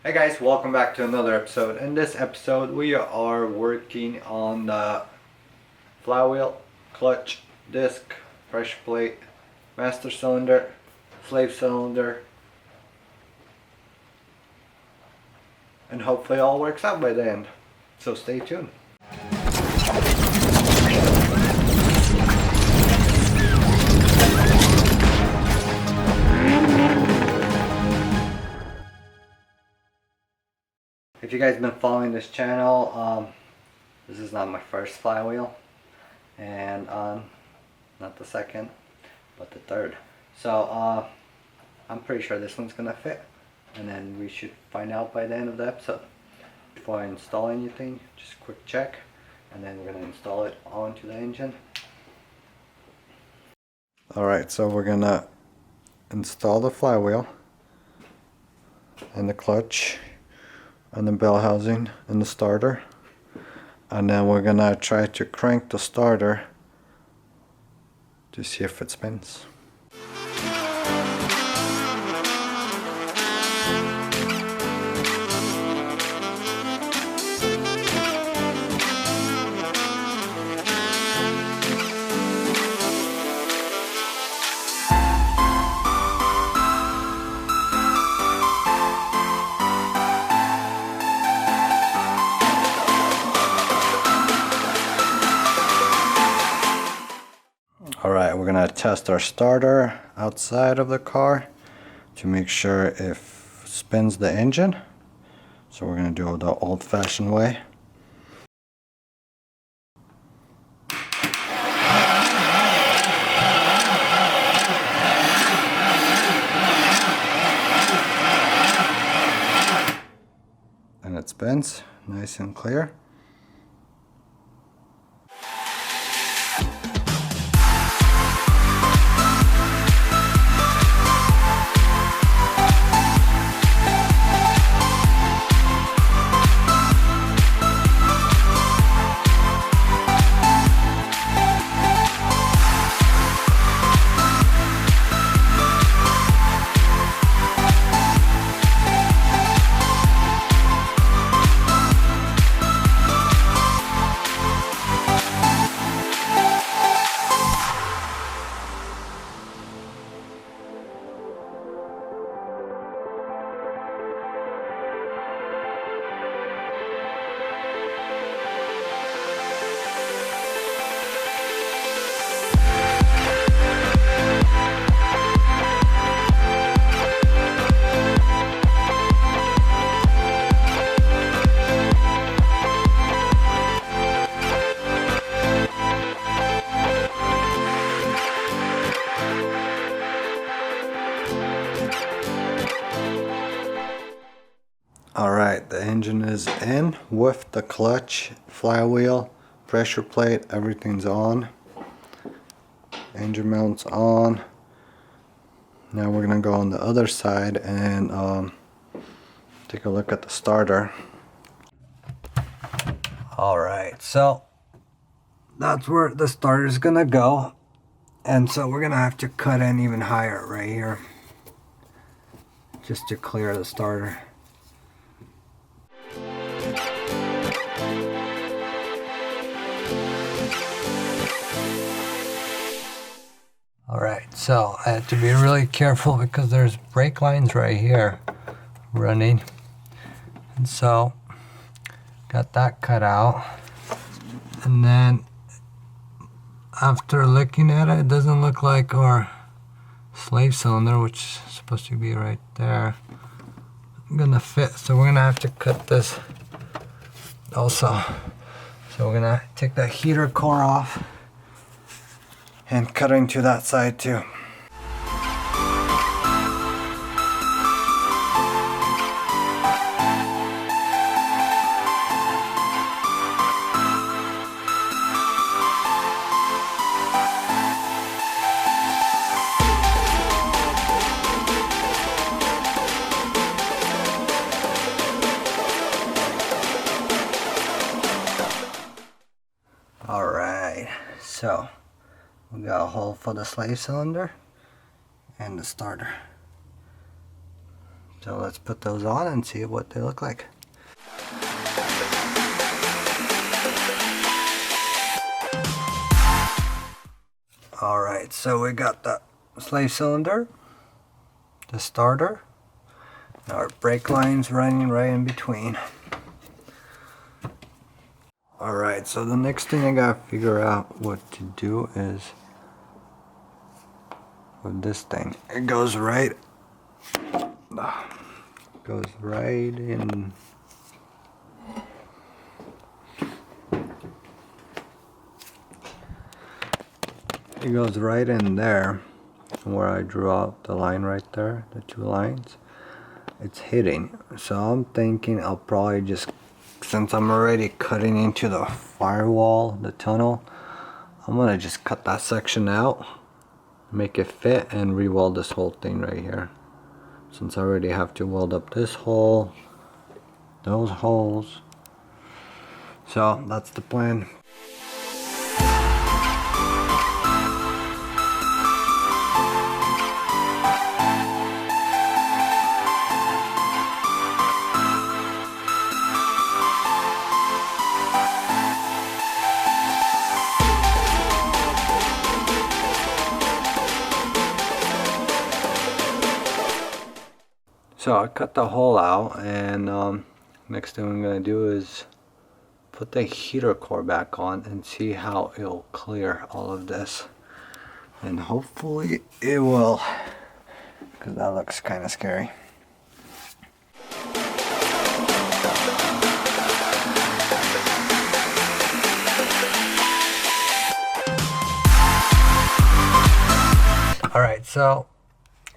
Hey guys, welcome back to another episode. In this episode we are working on the flywheel, clutch, disc, pressure plate, master cylinder, slave cylinder, and hopefully it all works out by the end. So stay tuned. If you guys have been following this channel, this is not my first flywheel, and not the second, but the third. So I'm pretty sure this one's gonna fit, and then we should find out by the end of the episode. Before I install anything, just a quick check, and then we're gonna install it onto the engine. Alright, so we're gonna install the flywheel and the clutch and the bell housing and the starter, and then we're gonna try to crank the starter to see if it spins. Alright, we're gonna test our starter outside of the car to make sure it spins the engine. So we're gonna do it the old-fashioned way. And it spins nice and clear. Alright, the engine is in with the clutch, flywheel, pressure plate, everything's on. Engine mount's on. Now we're gonna go on the other side and take a look at the starter. Alright, so that's where the starter is gonna go. And so we're gonna have to cut in even higher right here, just to clear the starter. Alright, so I have to be really careful because there's brake lines right here running. And so, got that cut out. And then, after looking at it, it doesn't look like our slave cylinder, which is supposed to be right there, gonna fit. So we're gonna have to cut this also. So we're gonna take that heater core off and cut into that side too. Alright, so we got a hole for the slave cylinder and the starter. So let's put those on and see what they look like. Alright, so we got the slave cylinder, the starter, our brake lines running right in between. Alright, so the next thing I gotta figure out what to do is with this thing. It goes right in. It goes right in there where I drew out the line right there, the two lines. It's hitting. So I'm thinking I'll probably just, since I'm already cutting into the firewall, the tunnel, I'm gonna just cut that section out, make it fit, and re-weld this whole thing right here. Since I already have to weld up this hole, those holes. So that's the plan. So I cut the hole out, and next thing I'm going to do is put the heater core back on and see how it'll clear all of this. And hopefully it will, because that looks kind of scary. Alright, so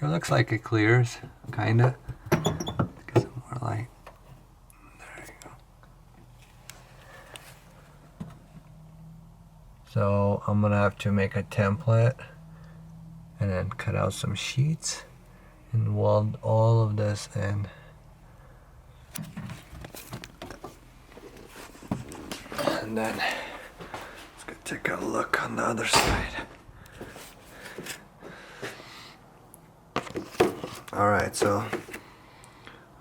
it looks like it clears, kinda. Get some more light. There you go. So I'm gonna have to make a template and then cut out some sheets and weld all of this in. And then let's go take a look on the other side. Alright, so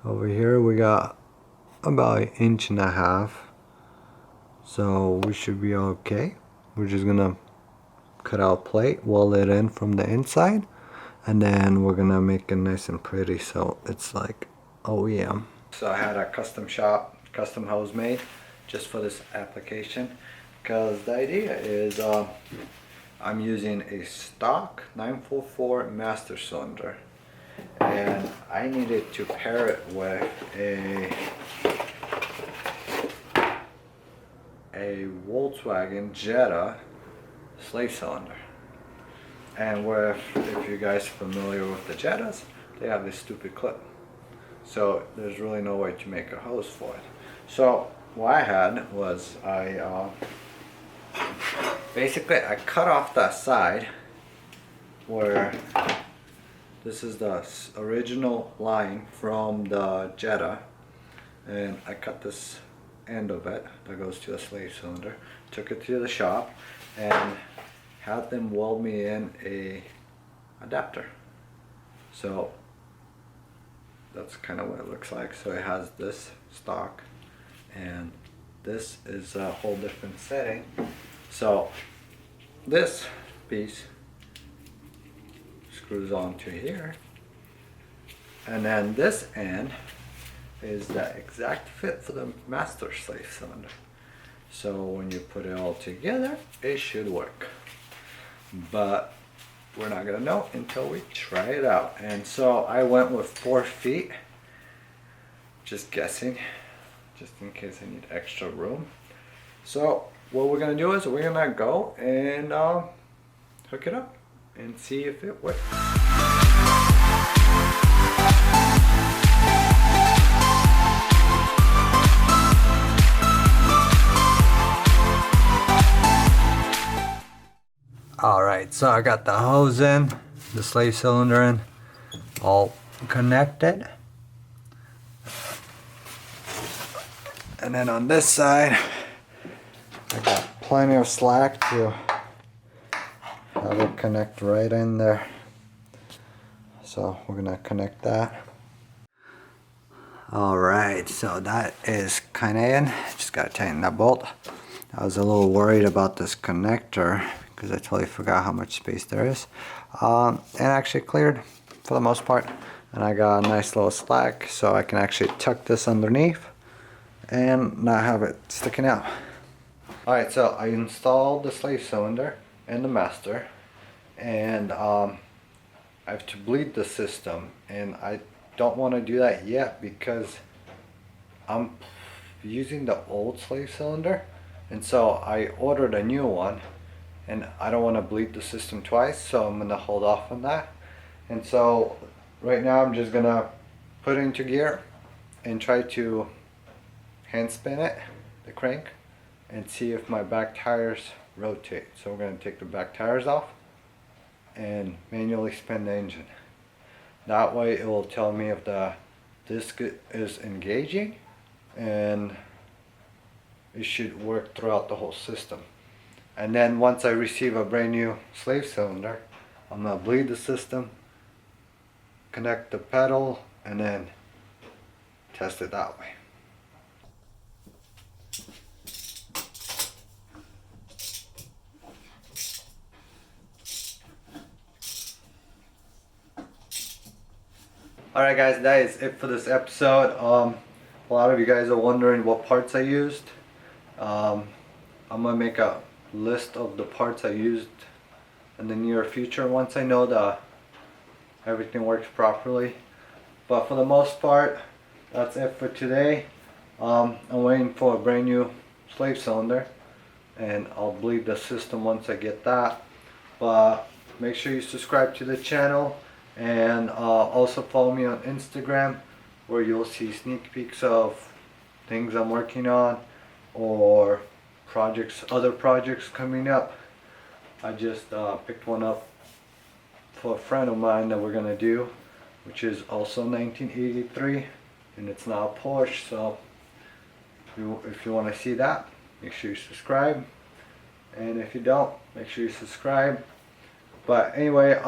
over here we got about 1.5 inches, so we should be okay. We're just gonna cut out a plate, weld it in from the inside, and then we're gonna make it nice and pretty so it's like OEM. So I had a custom hose made just for this application, because the idea is I'm using a stock 944 master cylinder, and I needed to pair it with a Volkswagen Jetta slave cylinder. And if you guys are familiar with the Jettas, they have this stupid clip, so there's really no way to make a hose for it. So what I had was basically I cut off that side where this is the original line from the Jetta, and I cut this end of it that goes to the slave cylinder, took it to the shop, and had them weld me in a adapter. So that's kind of what it looks like. So it has this stock, and this is a whole different setting. So this piece screws onto here, and then this end is the exact fit for the master slave cylinder. So when you put it all together, it should work, but we're not gonna know until we try it out. And so I went with 4 feet, just guessing, just in case I need extra room. So what we're gonna do is we're gonna go and hook it up and see if it works. Alright, so I got the hose in, the slave cylinder in, all connected. And then on this side, I got plenty of slack to have it connect right in there. So we're gonna connect that. Alright, so that is kind of in. Just gotta tighten that bolt. I was a little worried about this connector because I totally forgot how much space there is. And actually cleared for the most part. And I got a nice little slack so I can actually tuck this underneath and not have it sticking out. Alright, so I installed the slave cylinder and the master, and I have to bleed the system, and I don't want to do that yet because I'm using the old slave cylinder, and so I ordered a new one and I don't want to bleed the system twice, so I'm going to hold off on that. And so right now I'm just going to put it into gear and try to hand spin it, the crank, and see if my back tires rotate. So we're going to take the back tires off and manually spin the engine. That way it will tell me if the disc is engaging, and it should work throughout the whole system. And then once I receive a brand new slave cylinder, I'm going to bleed the system, connect the pedal, and then test it that way. Alright guys, that is it for this episode. A lot of you guys are wondering what parts I used. I'm going to make a list of the parts I used in the near future once I know that everything works properly. But for the most part, that's it for today. I'm waiting for a brand new slave cylinder, and I'll bleed the system once I get that. But make sure you subscribe to the channel. And also follow me on Instagram, where you'll see sneak peeks of things I'm working on or other projects coming up. I just picked one up for a friend of mine that we're gonna do, which is also 1983, and it's now a Porsche. So if you want to see that, make sure you subscribe, and if you don't, make sure you subscribe. But anyway,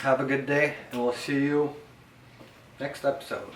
have a good day, and we'll see you next episode.